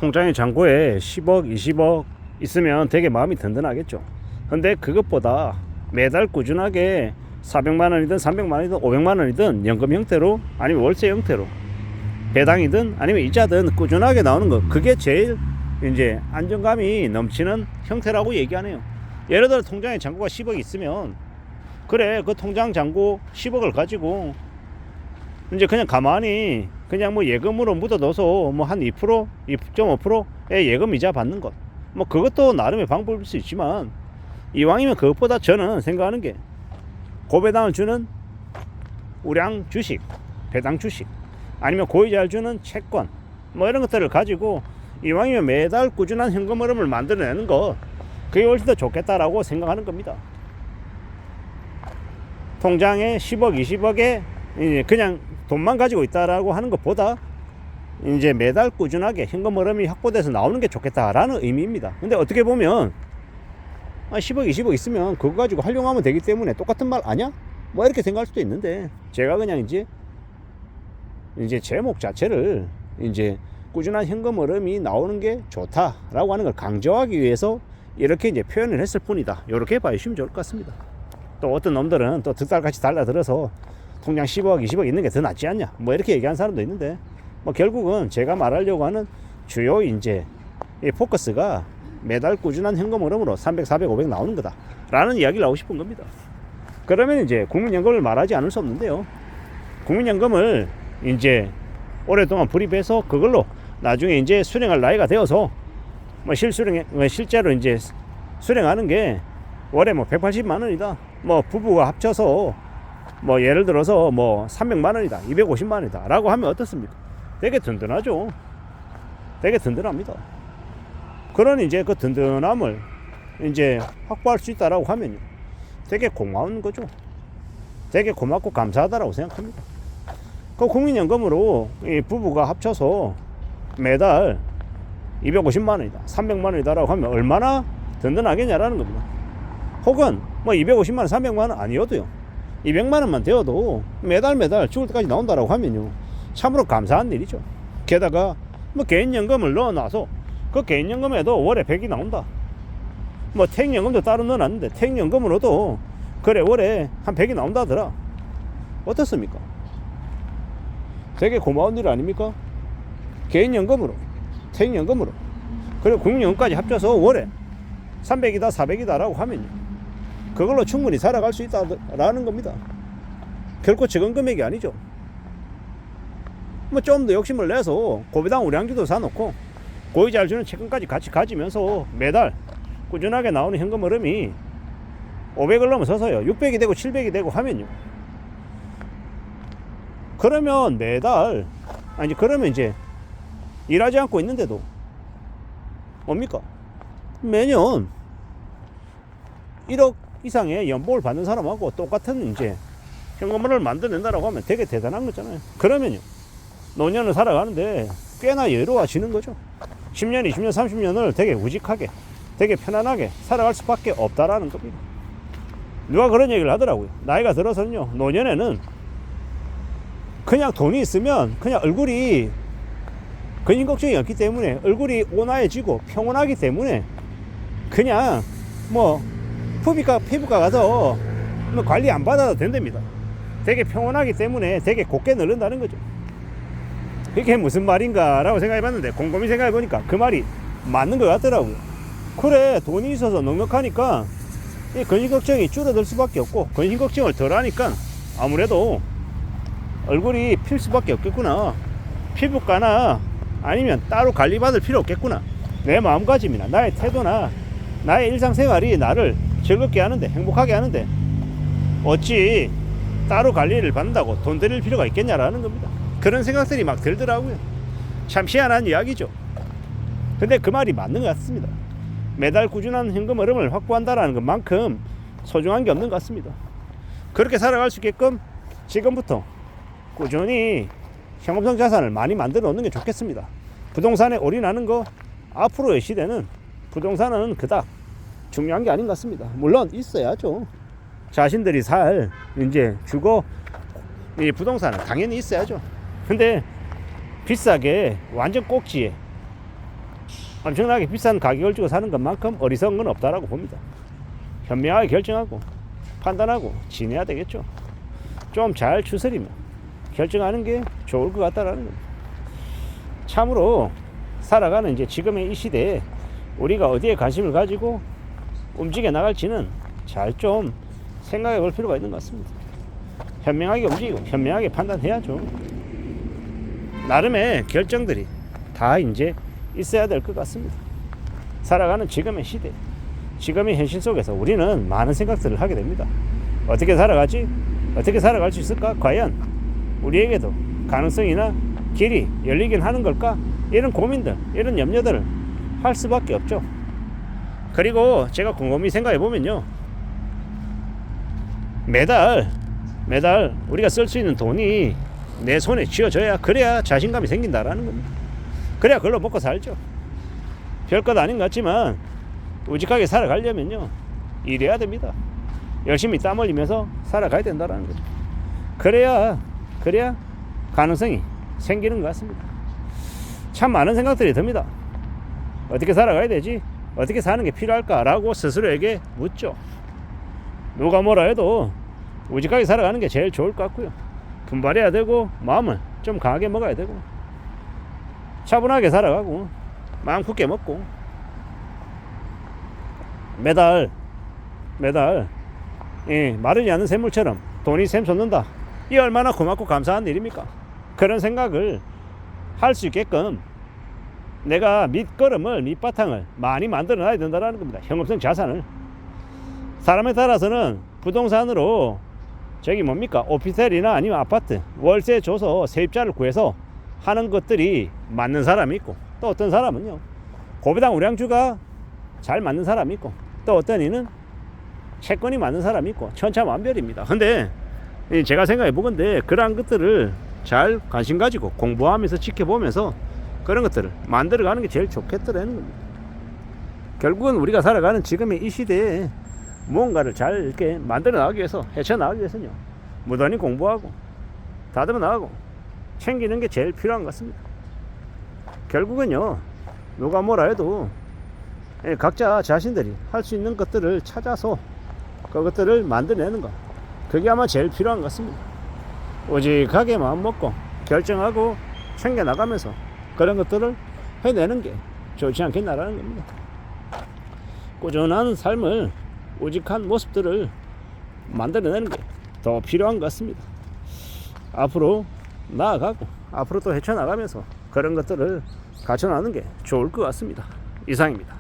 통장의 잔고에 10억, 20억 있으면 되게 마음이 든든하겠죠. 근데 그것보다 매달 꾸준하게 400만원이든 300만원이든 500만원이든 연금 형태로 아니면 월세 형태로 배당이든 아니면 이자든 꾸준하게 나오는 거, 그게 제일 이제 안정감이 넘치는 형태라고 얘기하네요. 예를 들어 통장에 잔고가 10억 있으면 그래, 그 통장 잔고 10억을 가지고 이제 그냥 가만히 그냥 뭐 예금으로 묻어둬서 뭐 한 2%, 2.5%의 예금 이자 받는 것, 뭐 그것도 나름의 방법일 수 있지만, 이왕이면 그것보다 저는 생각하는 게 고배당을 주는 우량 주식, 배당 주식, 아니면 고이자를 주는 채권, 뭐 이런 것들을 가지고 이왕이면 매달 꾸준한 현금 흐름을 만들어내는 것, 그게 훨씬 더 좋겠다라고 생각하는 겁니다. 통장에 10억, 20억에 그냥 돈만 가지고 있다라고 하는 것보다 이제 매달 꾸준하게 현금 흐름이 확보돼서 나오는 게 좋겠다라는 의미입니다. 근데 어떻게 보면 10억, 20억 있으면 그거 가지고 활용하면 되기 때문에 똑같은 말 아냐? 뭐 이렇게 생각할 수도 있는데, 제가 그냥 이제 제목 자체를 이제 꾸준한 현금 흐름이 나오는 게 좋다라고 하는 걸 강조하기 위해서 이렇게 이제 표현을 했을 뿐이다. 이렇게 봐주시면 좋을 것 같습니다. 또 어떤 놈들은 또 득달같이 달라들어서 통장 10억, 20억 있는 게 더 낫지 않냐, 뭐 이렇게 얘기하는 사람도 있는데, 뭐 결국은 제가 말하려고 하는 주요 이제 이 포커스가 매달 꾸준한 현금 흐름으로 300, 400, 500 나오는 거다 라는 이야기를 하고 싶은 겁니다. 그러면 이제 국민연금을 말하지 않을 수 없는데요, 국민연금을 이제 오랫동안 불입해서 그걸로 나중에 이제 수령할 나이가 되어서 뭐 실제로 이제 수령하는 게 월에 뭐 180만 원이다, 뭐 부부가 합쳐서 뭐 예를 들어서 뭐 300만 원이다, 250만 원이다 라고 하면 어떻습니까? 되게 든든하죠. 되게 든든합니다. 그런 이제 그 든든함을 이제 확보할 수 있다라고 하면요, 되게 고마운 거죠. 되게 고맙고 감사하다라고 생각합니다. 그 국민연금으로 이 부부가 합쳐서 매달 250만 원이다, 300만 원이다라고 하면 얼마나 든든하겠냐라는 겁니다. 혹은 뭐 250만 원, 300만 원 아니어도요, 200만 원만 되어도 매달 죽을 때까지 나온다라고 하면요, 참으로 감사한 일이죠. 게다가 뭐 개인연금을 넣어놔서 그 개인연금에도 월에 100이 나온다, 뭐 퇴직연금도 따로 넣어놨는데 퇴직연금으로도 그래 월에 한 100이 나온다더라. 어떻습니까? 되게 고마운 일 아닙니까? 개인연금으로, 퇴직연금으로, 그리고 국민연금까지 합쳐서 월에 300이다 400이다 라고 하면요, 그걸로 충분히 살아갈 수 있다라는 겁니다. 결코 적은 금액이 아니죠. 뭐 좀 더 욕심을 내서 고배당 우량주도 사놓고 고이자를 주는 채권까지 같이 가지면서 매달 꾸준하게 나오는 현금 흐름이 500을 넘어서서요 600이 되고 700이 되고 하면요, 그러면 매달 그러면 이제 일하지 않고 있는데도 뭡니까? 매년 1억 이상의 연봉을 받는 사람하고 똑같은 이제 현금을 만들어낸다라고 하면 되게 대단한 거잖아요. 그러면요, 노년을 살아가는데 꽤나 여유로워지는 거죠. 10년, 20년, 30년을 되게 우직하게, 되게 편안하게 살아갈 수밖에 없다라는 겁니다. 누가 그런 얘기를 하더라고요. 나이가 들어서는요, 노년에는 그냥 돈이 있으면 그냥 얼굴이 근심 걱정이 없기 때문에 얼굴이 온화해지고 평온하기 때문에 그냥 뭐 피부과 가서 뭐 관리 안 받아도 된답니다. 되게 평온하기 때문에 되게 곱게 늙는다는 거죠. 이게 무슨 말인가 라고 생각해봤는데, 곰곰이 생각해보니까 그 말이 맞는 것 같더라고요. 그래, 돈이 있어서 넉넉하니까 이 근심 걱정이 줄어들 수밖에 없고, 근심 걱정을 덜 하니까 아무래도 얼굴이 필 수밖에 없겠구나, 피부과나 아니면 따로 관리받을 필요 없겠구나, 내 마음가짐이나 나의 태도나 나의 일상생활이 나를 즐겁게 하는데, 행복하게 하는데 어찌 따로 관리를 받는다고 돈 들일 필요가 있겠냐라는 겁니다. 그런 생각들이 막 들더라고요. 참 희한한 이야기죠. 근데 그 말이 맞는 것 같습니다. 매달 꾸준한 현금 흐름을 확보한다라는 것만큼 소중한 게 없는 것 같습니다. 그렇게 살아갈 수 있게끔 지금부터 꾸준히 현금성 자산을 많이 만들어 놓는 게 좋겠습니다. 부동산에 올인하는 거, 앞으로의 시대는 부동산은 그닥 중요한 게 아닌 것 같습니다. 물론 있어야죠. 자신들이 살 이제 주거 이 부동산은 당연히 있어야죠. 근데 비싸게 완전 꼭지에 엄청나게 비싼 가격을 주고 사는 것만큼 어리석은 건 없다라고 봅니다. 현명하게 결정하고 판단하고 지내야 되겠죠. 좀 잘 추스리면 결정하는 게 좋을 것 같다라는 겁니다. 참으로 살아가는 이제 지금의 이 시대에 우리가 어디에 관심을 가지고 움직여 나갈지는 잘 좀 생각해 볼 필요가 있는 것 같습니다. 현명하게 움직이고 현명하게 판단해야죠. 나름의 결정들이 다 이제 있어야 될 것 같습니다. 살아가는 지금의 시대, 지금의 현실 속에서 우리는 많은 생각들을 하게 됩니다. 어떻게 살아가지? 어떻게 살아갈 수 있을까? 과연 우리에게도 가능성이나 길이 열리긴 하는 걸까? 이런 고민들, 이런 염려들을 할 수밖에 없죠. 그리고 제가 곰곰이 생각해 보면요, 매달 우리가 쓸 수 있는 돈이 내 손에 쥐어져야, 그래야 자신감이 생긴다라는 겁니다. 그래야 그걸로 먹고 살죠. 별것 아닌 것 같지만 우직하게 살아가려면요, 일해야 됩니다. 열심히 땀 흘리면서 살아가야 된다라는 거죠. 그래야 가능성이 생기는 것 같습니다. 참 많은 생각들이 듭니다. 어떻게 살아가야 되지? 어떻게 사는 게 필요할까라고 스스로에게 묻죠. 누가 뭐라 해도 우직하게 살아가는 게 제일 좋을 것 같고요. 분발해야 되고 마음을 좀 강하게 먹어야 되고 차분하게 살아가고 마음 굳게 먹고 매달 마르지 않는 샘물처럼 돈이 샘솟는다. 이 얼마나 고맙고 감사한 일입니까? 그런 생각을 할 수 있게끔 내가 밑바탕을 많이 만들어 놔야 된다는 겁니다. 현금성 자산을. 사람에 따라서는 부동산으로 오피스텔이나 아니면 아파트 월세 줘서 세입자를 구해서 하는 것들이 맞는 사람이 있고, 또 어떤 사람은요 고배당 우량주가 잘 맞는 사람이 있고, 또 어떤 이는 채권이 맞는 사람이 있고, 천차만별입니다. 근데 제가 생각해 보건데 그러한 것들을 잘 관심 가지고 공부하면서 지켜보면서 그런 것들을 만들어가는 게 제일 좋겠더라는 겁니다. 결국은 우리가 살아가는 지금의 이 시대에 무언가를 잘 이렇게 만들어 나가기 위해서, 헤쳐나가기 위해서는요, 무던히 공부하고 다듬어 나가고 챙기는 게 제일 필요한 것 같습니다. 결국은요, 누가 뭐라 해도 각자 자신들이 할 수 있는 것들을 찾아서 그것들을 만들어내는 것, 그게 아마 제일 필요한 것 같습니다. 오직하게 마음 먹고 결정하고 챙겨나가면서 그런 것들을 해내는 게 좋지 않겠나라는 겁니다. 꾸준한 삶을, 오직한 모습들을 만들어내는 게 더 필요한 것 같습니다. 앞으로 나아가고 앞으로 또 헤쳐나가면서 그런 것들을 갖춰나가는 게 좋을 것 같습니다. 이상입니다.